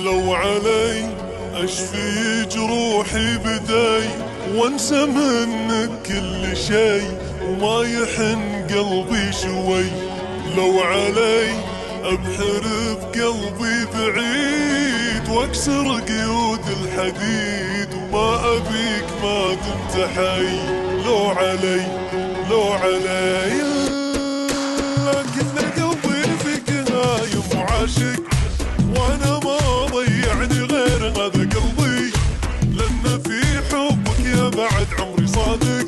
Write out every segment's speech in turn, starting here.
لو علي اشفي جروحي بداي وانسى منك كل شي وما يحن قلبي شوي. لو علي ابحر بقلبي بعيد واكسر قيود الحديد وما ابيك ما دمت حي. لو علي لو علي لكن قلبي فيك هايم وعاشق وانا ما ضيعني غير هذا قلبي، لان في حبك يا بعد عمري صادق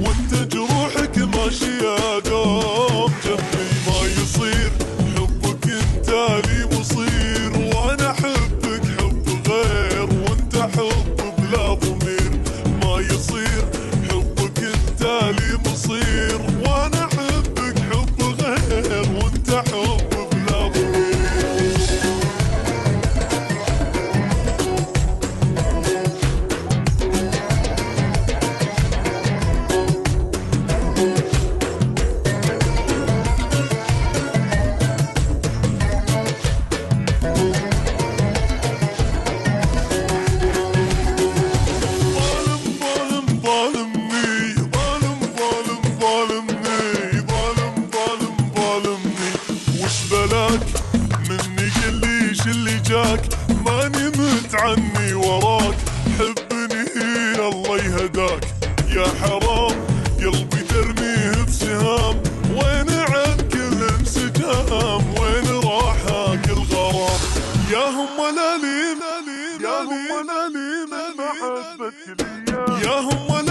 وانت جروحك ماشية دوم جنبي. ما يصير حبك انت لي مصير وانا احبك حب غير وانت حب بلا ضمير. ما يصير حبك انت لي مصير وانا احبك حب غير وانت حب بلا ضمير. مني قليش اللي جاك ماني متعني وراك، حبني الله يهداك يا حرام قلبي ترميه بسهام. وين عن كل انسجام وين راح كل غرام؟ يا هم لاليم يا هم لاليم محبتك لي يا هم